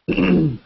Hello.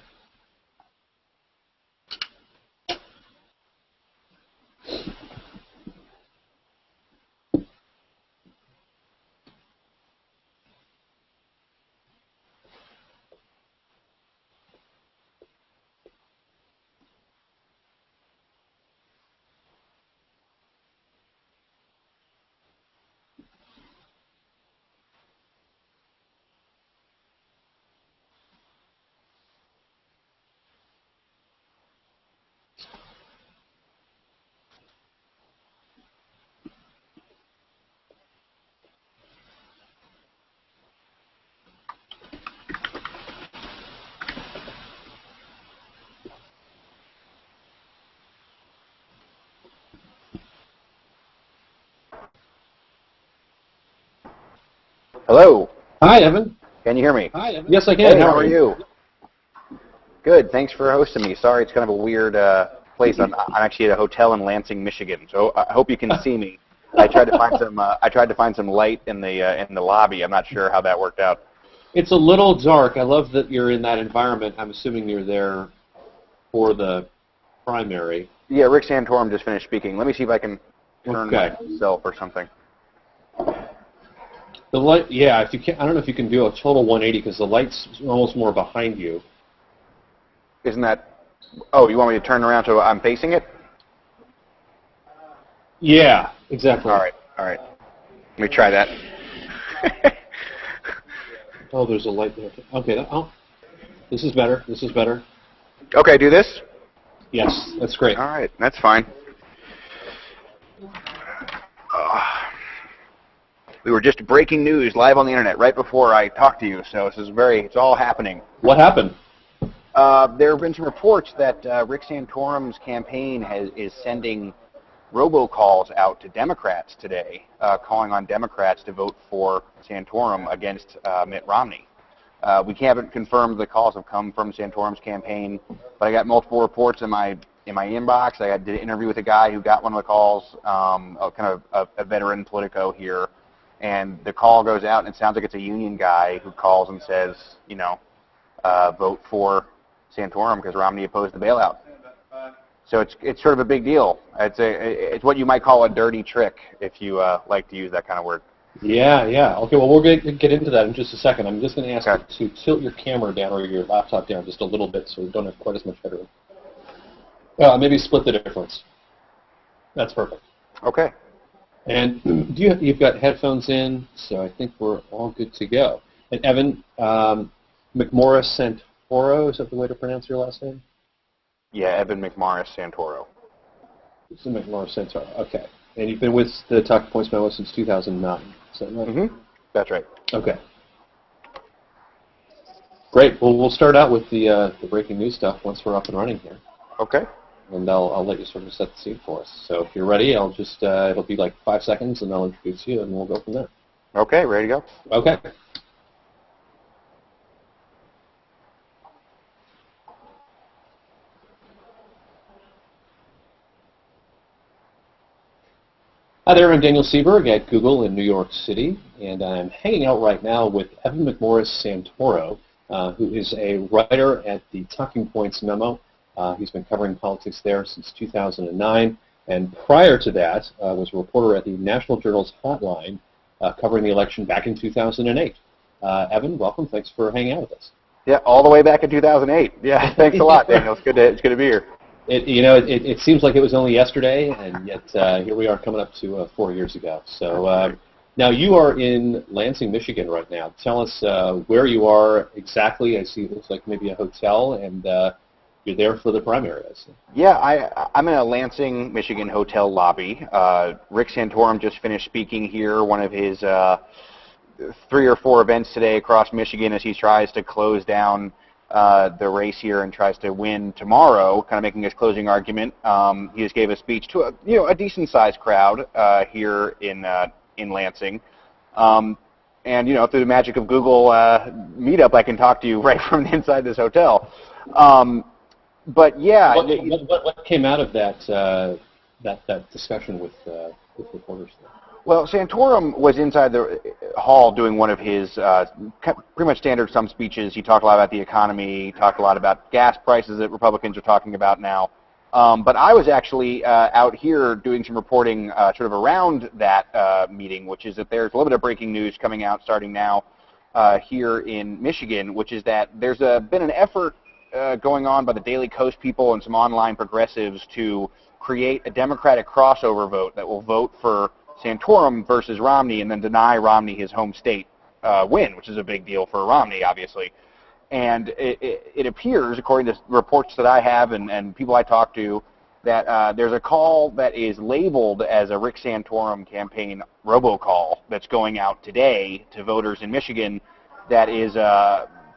Hi, Evan. Can you hear me? Hi, Evan. Yes, I can. Hey, how are you? Good. Thanks for hosting me. Sorry, it's kind of a weird place. I'm actually at a hotel in Lansing, Michigan. So I hope you can see me. I tried to find some light in the lobby. I'm not sure how that worked out. It's a little dark. I love that you're in that environment. I'm assuming you're there for the primary. Yeah, Rick Santorum just finished speaking. Let me see if I can turn myself or something. The light, yeah. If you can, I don't know if you can do a total 180 because the light's almost more behind you. Isn't that? Oh, you want me to turn around so I'm facing it? Yeah, exactly. All right. Let me try that. Oh, there's a light there. Okay. Oh, this is better. Okay, do this? Yes, that's great. All right, that's fine. We were just breaking news live on the internet right before I talked to you, so it's all happening. What happened? There have been some reports that Rick Santorum's campaign is sending robocalls out to Democrats today, calling on Democrats to vote for Santorum against Mitt Romney. We haven't confirmed the calls have come from Santorum's campaign, but I got multiple reports in my inbox. I did an interview with a guy who got one of the calls, kind of a veteran Politico here, and the call goes out, and it sounds like it's a union guy who calls and says, vote for Santorum because Romney opposed the bailout. So it's sort of a big deal. It's what you might call a dirty trick, if you like to use that kind of word. Yeah. Okay, well, we'll get into that in just a second. I'm just going to ask you to tilt your camera down or your laptop down just a little bit so we don't have quite as much headroom. Maybe split the difference. That's perfect. Okay. And you've got headphones in, so I think we're all good to go. And Evan, McMorris-Santoro, is that the way to pronounce your last name? Yeah, Evan McMorris-Santoro. It's McMorris-Santoro, okay. And you've been with the Talking Points Memo since 2009, is that right? Mm-hmm. That's right. Okay. Great. Well, we'll start out with the breaking news stuff once we're up and running here. Okay. And I'll let you sort of set the scene for us. So if you're ready, I'll just, it'll be like 5 seconds, and I'll introduce you, and we'll go from there. Okay, ready to go? Okay. Hi there, I'm Daniel Seberg at Google in New York City, and I'm hanging out right now with Evan McMorris-Santoro, who is a writer at the Talking Points Memo. He's been covering politics there since 2009, and prior to that was a reporter at the National Journal's Hotline, covering the election back in 2008. Evan, welcome. Thanks for hanging out with us. Yeah, all the way back in 2008. Yeah, thanks a lot, Daniel. It's good to be here. It seems like it was only yesterday, and yet here we are coming up to 4 years ago. So now you are in Lansing, Michigan right now. Tell us where you are exactly. I see it looks like maybe a hotel, and you're there for the primary, I see. Yeah, I'm in a Lansing, Michigan hotel lobby. Rick Santorum just finished speaking here, one of his 3 or 4 events today across Michigan as he tries to close down the race here and tries to win tomorrow, kind of making his closing argument. He just gave a speech to a decent-sized crowd here in Lansing. And through the magic of Google Meetup, I can talk to you right from inside this hotel. But yeah, what came out of that discussion with reporters there? Well, Santorum was inside the hall doing one of his pretty much standard stump speeches. He talked a lot about the economy, he talked a lot about gas prices that Republicans are talking about now. But I was actually out here doing some reporting sort of around that meeting, which is that there's a little bit of breaking news coming out starting now here in Michigan, which is that there's been an effort going on by the Daily Kos people and some online progressives to create a Democratic crossover vote that will vote for Santorum versus Romney and then deny Romney his home state win, which is a big deal for Romney, obviously. And it appears, according to reports that I have and people I talk to, that there's a call that is labeled as a Rick Santorum campaign robocall that's going out today to voters in Michigan that is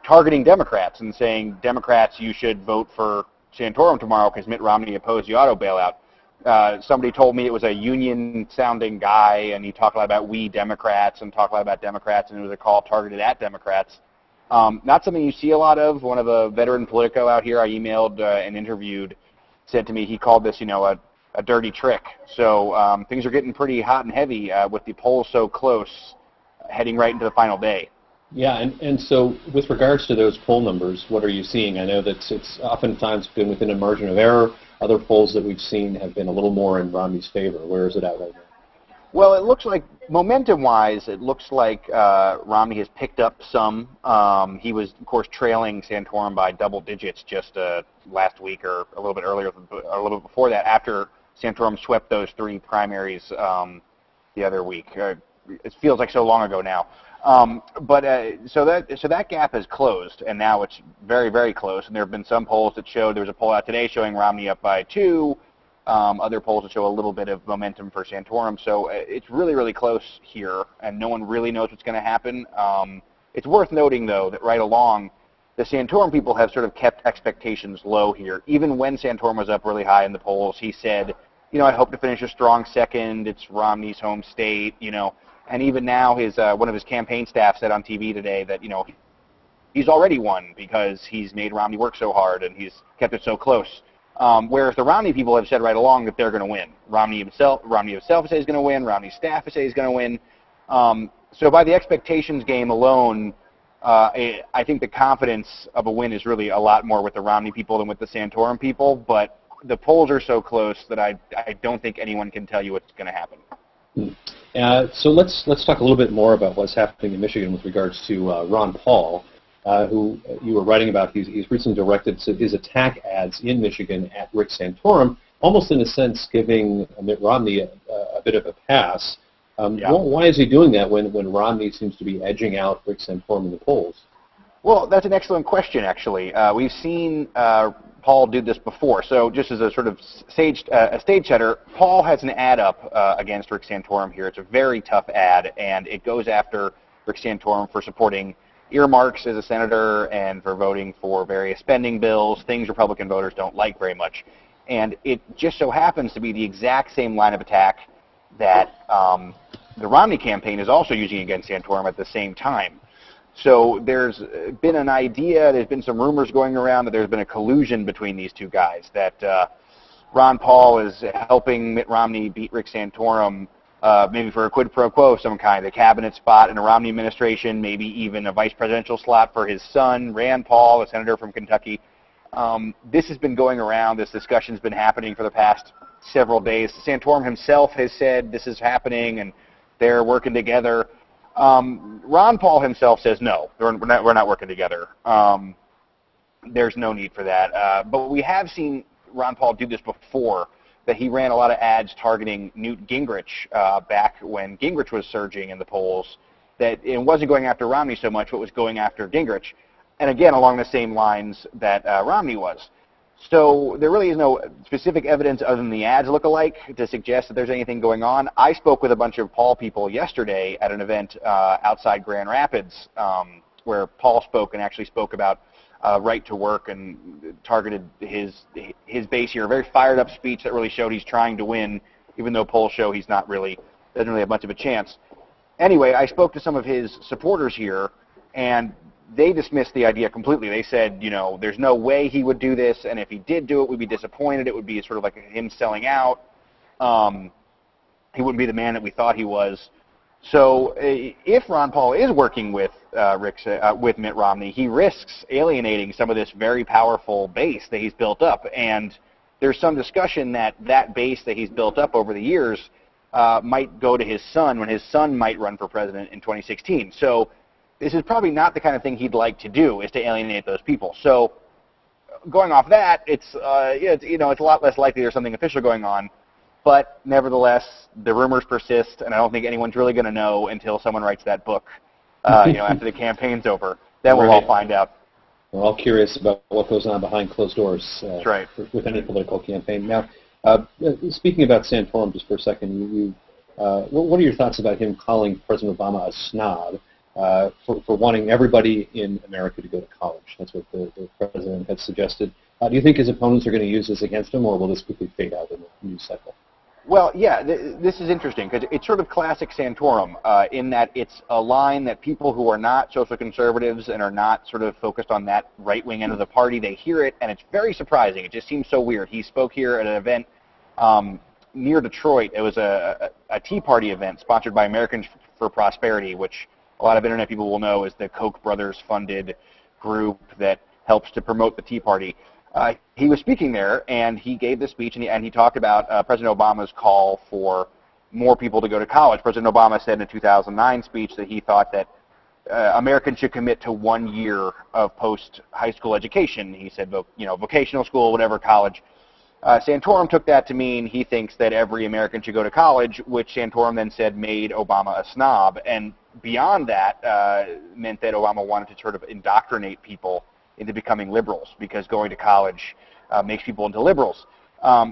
targeting Democrats and saying, Democrats, you should vote for Santorum tomorrow because Mitt Romney opposed the auto bailout. Somebody told me it was a union-sounding guy, and he talked a lot about we Democrats and talked a lot about Democrats, and it was a call targeted at Democrats. Not something you see a lot of. One of a veteran Politico out here I emailed and interviewed said to me he called this, a dirty trick. So things are getting pretty hot and heavy with the polls so close, heading right into the final day. Yeah, and so with regards to those poll numbers, what are you seeing? I know that it's oftentimes been within a margin of error. Other polls that we've seen have been a little more in Romney's favor. Where is it at right now? Well, it looks like, momentum-wise, it looks like Romney has picked up some. He was, of course, trailing Santorum by double digits just last week or a little bit earlier, a little bit before that, after Santorum swept those three primaries the other week. It feels like so long ago now. So that gap has closed, and now it's very, very close. And there have been some polls that showed, there was a poll out today showing Romney up by 2, other polls that show a little bit of momentum for Santorum. So it's really, really close here, and no one really knows what's going to happen. It's worth noting, though, that right along, the Santorum people have sort of kept expectations low here. Even when Santorum was up really high in the polls, he said, I hope to finish a strong second. It's Romney's home state, And even now, one of his campaign staff said on TV today that, he's already won because he's made Romney work so hard and he's kept it so close. Whereas the Romney people have said right along that they're going to win. Romney himself says he's going to win. Romney's staff says he's going to win. So by the expectations game alone, I think the confidence of a win is really a lot more with the Romney people than with the Santorum people. But the polls are so close that I don't think anyone can tell you what's going to happen. So let's talk a little bit more about what's happening in Michigan with regards to Ron Paul, who you were writing about. He's recently directed his attack ads in Michigan at Rick Santorum, almost in a sense giving Mitt Romney a bit of a pass. Why is he doing that when Romney seems to be edging out Rick Santorum in the polls? Well, that's an excellent question, actually. We've seen Paul did this before. So just as a sort of stage setter, Paul has an ad up against Rick Santorum here. It's a very tough ad, and it goes after Rick Santorum for supporting earmarks as a senator and for voting for various spending bills, things Republican voters don't like very much. And it just so happens to be the exact same line of attack that the Romney campaign is also using against Santorum at the same time. So there's been an idea, there's been some rumors going around that there's been a collusion between these two guys, that Ron Paul is helping Mitt Romney beat Rick Santorum, maybe for a quid pro quo of some kind, a cabinet spot in a Romney administration, maybe even a vice presidential slot for his son, Rand Paul, a senator from Kentucky. This has been going around, this discussion's been happening for the past several days. Santorum himself has said this is happening and they're working together. Ron Paul himself says no, we're not working together. There's no need for that. But we have seen Ron Paul do this before, that he ran a lot of ads targeting Newt Gingrich back when Gingrich was surging in the polls, that it wasn't going after Romney so much, but was going after Gingrich. And again, along the same lines that Romney was. So there really is no specific evidence other than the ads look alike to suggest that there's anything going on. I spoke with a bunch of Paul people yesterday at an event outside Grand Rapids where Paul spoke and actually spoke about right to work and targeted his base here. A very fired up speech that really showed he's trying to win, even though polls show he's not really, doesn't really have much of a chance. Anyway, I spoke to some of his supporters here, and they dismissed the idea completely. They said, there's no way he would do this, and if he did do it, we'd be disappointed. It would be sort of like him selling out. he wouldn't be the man that we thought he was. So if Ron Paul is working with with Mitt Romney, he risks alienating some of this very powerful base that he's built up. And there's some discussion that that base that he's built up over the years might go to his son when his son might run for president in 2016. So this is probably not the kind of thing he'd like to do, is to alienate those people. So going off that, it's a lot less likely there's something official going on. But nevertheless, the rumors persist, and I don't think anyone's really going to know until someone writes that book, after the campaign's over. Then we'll all find out. We're all curious about what goes on behind closed doors That's right. with any political campaign. Now, speaking about Santorum just for a second, what are your thoughts about him calling President Obama a snob for wanting everybody in America to go to college? That's what the president has suggested. Do you think his opponents are going to use this against him, or will this quickly fade out in the news cycle? Well, yeah, this is interesting because it's sort of classic Santorum in that it's a line that people who are not social conservatives and are not sort of focused on that right-wing end of the party, they hear it, and it's very surprising. It just seems so weird. He spoke here at an event near Detroit. It was a Tea Party event sponsored by Americans for Prosperity, which a lot of Internet people will know is the Koch brothers-funded group that helps to promote the Tea Party. He was speaking there, and he gave this speech, and he talked about President Obama's call for more people to go to college. President Obama said in a 2009 speech that he thought that Americans should commit to 1 year of post-high school education. He said, vocational school, whatever, college. Santorum took that to mean he thinks that every American should go to college, which Santorum then said made Obama a snob. And beyond that, meant that Obama wanted to sort of indoctrinate people into becoming liberals, because going to college makes people into liberals.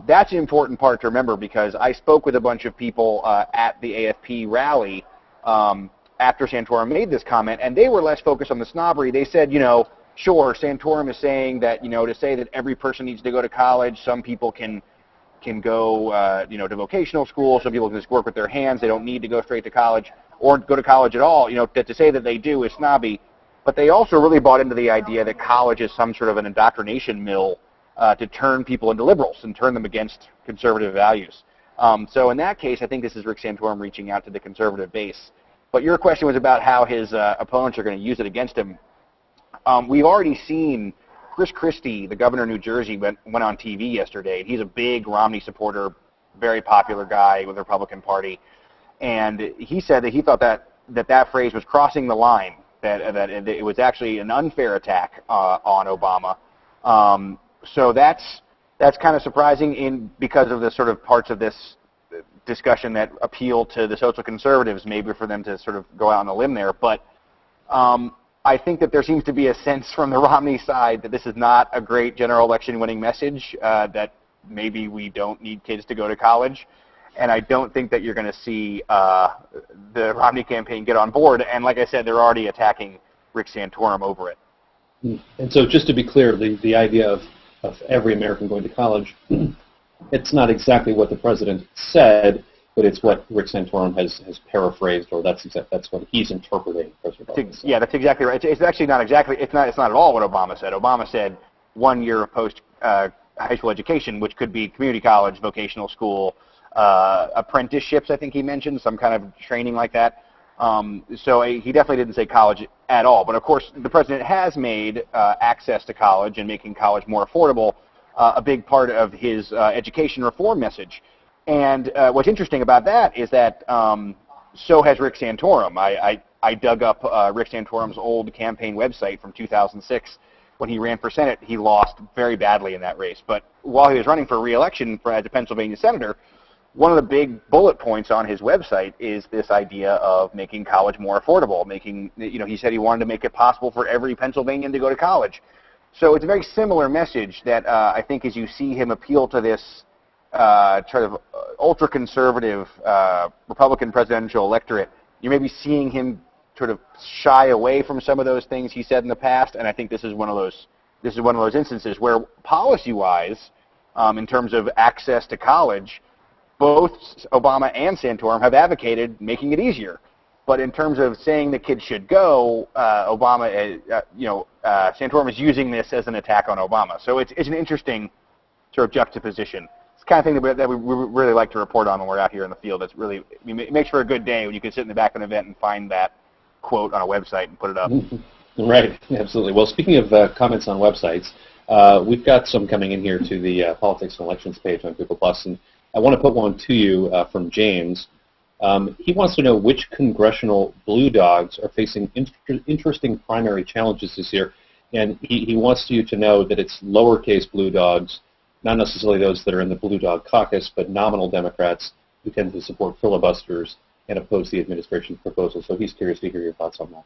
That's an important part to remember, because I spoke with a bunch of people at the AFP rally after Santorum made this comment, and they were less focused on the snobbery. They said, sure, Santorum is saying that, to say that every person needs to go to college, some people can go, to vocational school, some people can just work with their hands, they don't need to go straight to college, or go to college at all. To say that they do is snobby. But they also really bought into the idea that college is some sort of an indoctrination mill to turn people into liberals and turn them against conservative values. So in that case, I think this is Rick Santorum reaching out to the conservative base. But your question was about how his opponents are going to use it against him. We've already seen Chris Christie, the governor of New Jersey, went on TV yesterday. He's a big Romney supporter, very popular guy with the Republican Party. And he said that he thought that phrase was crossing the line, that it was actually an unfair attack on Obama. So that's kind of surprising because of the sort of parts of this discussion that appeal to the social conservatives, maybe for them to sort of go out on a limb there. But I think that there seems to be a sense from the Romney side that this is not a great general election winning message, that maybe we don't need kids to go to college. And I don't think that you're going to see the Romney campaign get on board. And like I said, they're already attacking Rick Santorum over it. And so just to be clear, the idea of every American going to college, it's not exactly what the president said, but it's what Rick Santorum has paraphrased, or that's what he's interpreting. Yeah, that's exactly right. It's actually not exactly. It's not at all what Obama said. Obama said 1 year of post high school education, which could be community college, vocational school, apprenticeships, I think he mentioned, some kind of training like that. So he definitely didn't say college at all. But of course, the president has made access to college and making college more affordable a big part of his education reform message. And what's interesting about that is that so has Rick Santorum. I dug up Rick Santorum's old campaign website from 2006. When he ran for Senate, he lost very badly in that race. But while he was running for re-election as a Pennsylvania senator, one of the big bullet points on his website is this idea of making college more affordable. He said he wanted to make it possible for every Pennsylvanian to go to college. So it's a very similar message that I think as you see him appeal to this sort of ultra-conservative Republican presidential electorate, you may be seeing him sort of shy away from some of those things he said in the past, and I think this is one of those instances where policy-wise, in terms of access to college, both Obama and Santorum have advocated making it easier. But in terms of saying the kids should go, Santorum is using this as an attack on Obama. So it's an interesting sort of juxtaposition. it's the kind of thing that we really like to report on when we're out here in the field. It's really, it makes for a good day when you can sit in the back of an event and find that quote on a website and put it up. Right, absolutely. Well, speaking of comments on websites, we've got some coming in here to the Politics and Elections page on Google+, and I want to put one to you from James. He wants to know which congressional blue dogs are facing interesting primary challenges this year, and he wants you to know that it's lowercase blue dogs, not necessarily those that are in the Blue Dog Caucus, but nominal Democrats who tend to support filibusters and oppose the administration's proposal. So he's curious to hear your thoughts on that.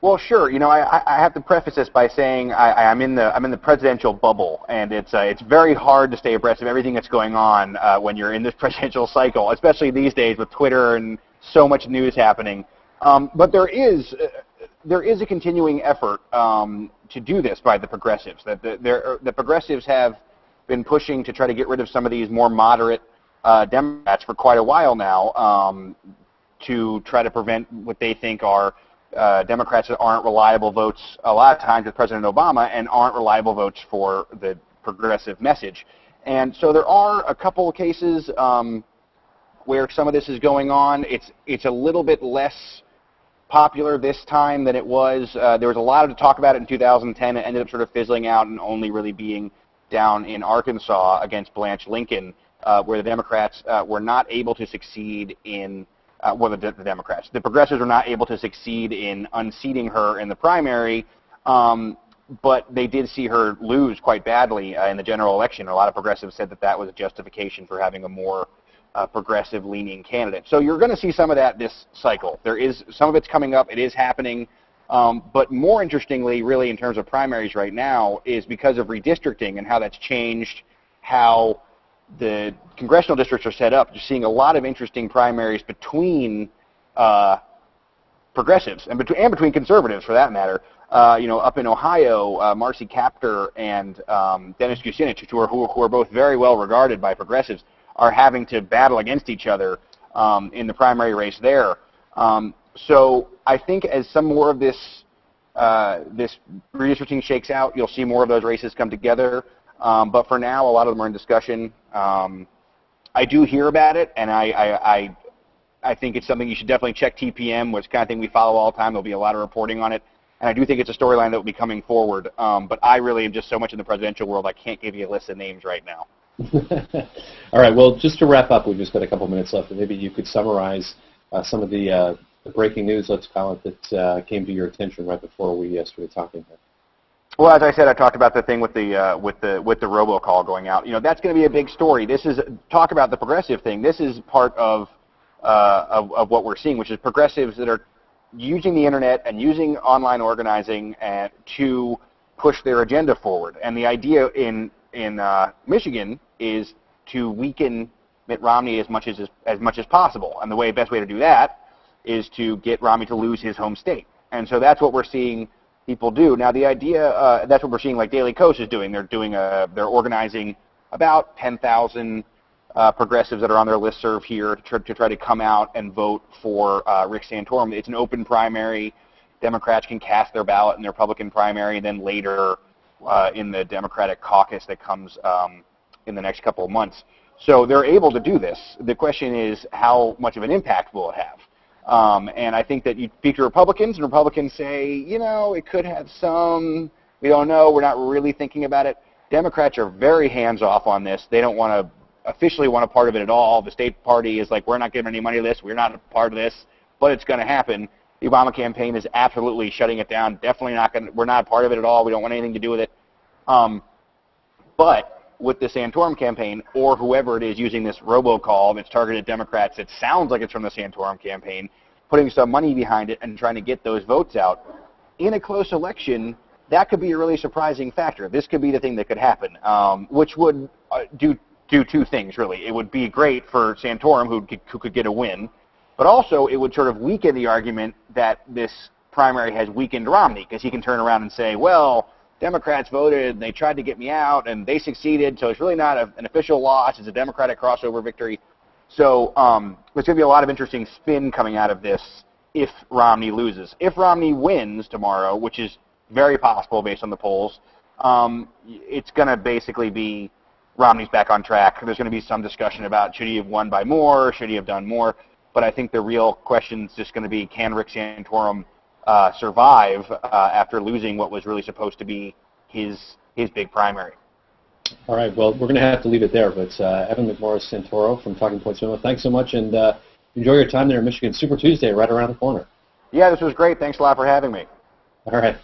Well, sure. You know, I have to preface this by saying I'm in the presidential bubble, and it's very hard to stay abreast of everything that's going on when you're in this presidential cycle, especially these days with Twitter and so much news happening. But there is a continuing effort to do this by the progressives. The progressives have been pushing to try to get rid of some of these more moderate Democrats for quite a while now, to try to prevent what they think are Democrats that aren't reliable votes a lot of times with President Obama and aren't reliable votes for the progressive message. And so there are a couple of cases where some of this is going on. It's a little bit less popular this time than it was. There was a lot of talk about it in 2010. It ended up sort of fizzling out and only really being down in Arkansas against Blanche Lincoln, where the Democrats were not able to succeed in the progressives were not able to succeed in unseating her in the primary, but they did see her lose quite badly in the general election. A lot of progressives said that was a justification for having a more progressive-leaning candidate. So you're going to see some of that this cycle. There is some of it's coming up. It is happening. But more interestingly, really, in terms of primaries right now, is because of redistricting and how that's changed how the congressional districts are set up. You're seeing a lot of interesting primaries between progressives and between conservatives, for that matter. Up in Ohio, Marcy Kaptur and Dennis Kucinich, who are both very well regarded by progressives, are having to battle against each other in the primary race there. So I think as some more of this redistricting shakes out, you'll see more of those races come together. But for now, a lot of them are in discussion. I do hear about it, and I think it's something you should definitely check TPM, which kind of thing we follow all the time. There'll be a lot of reporting on it, and I do think it's a storyline that will be coming forward. But I really am just so much in the presidential world, I can't give you a list of names right now. All right. Well, just to wrap up, we've just got a couple minutes left, and maybe you could summarize some of the breaking news, let's call it, that came to your attention right before we started talking here. Well, as I said, I talked about the thing with the robocall going out. That's going to be a big story. This is talk about the progressive thing. This is part of what we're seeing, which is progressives that are using the internet and using online organizing to push their agenda forward. And the idea in Michigan is to weaken Mitt Romney as much as possible. And the best way to do that is to get Romney to lose his home state. And so that's what we're seeing people do. Now, the idea, that's what we're seeing like Daily Kos is doing. They're organizing about 10,000 progressives that are on their listserv here to try to come out and vote for Rick Santorum. It's an open primary. Democrats can cast their ballot in the Republican primary, and then later in the Democratic caucus that comes in the next couple of months. So they're able to do this. The question is, how much of an impact will it have? And I think that you speak to Republicans, and Republicans say, it could have some, we don't know, we're not really thinking about it. Democrats are very hands-off on this. They don't want to officially want a part of it at all. The state party is like, we're not giving any money to this, we're not a part of this, but it's going to happen. The Obama campaign is absolutely shutting it down. Definitely not going. We're not a part of it at all. We don't want anything to do with it. But with the Santorum campaign, or whoever it is using this robocall that's targeted at Democrats, it sounds like it's from the Santorum campaign, putting some money behind it and trying to get those votes out. In a close election, that could be a really surprising factor. This could be the thing that could happen, which would do two things, really. It would be great for Santorum, who could get a win, but also it would sort of weaken the argument that this primary has weakened Romney, because he can turn around and say, well, Democrats voted, and they tried to get me out, and they succeeded, so it's really not an official loss. It's a Democratic crossover victory. So there's going to be a lot of interesting spin coming out of this if Romney loses. If Romney wins tomorrow, which is very possible based on the polls, it's going to basically be Romney's back on track. There's going to be some discussion about should he have won by more, should he have done more. But I think the real question is just going to be, can Rick Santorum survive after losing what was really supposed to be his big primary? All right, well, we're going to have to leave it there. But Evan McMorris-Santoro from Talking Points Memo, thanks so much, and enjoy your time there in Michigan. Super Tuesday right around the corner. Yeah, this was great. Thanks a lot for having me. All right.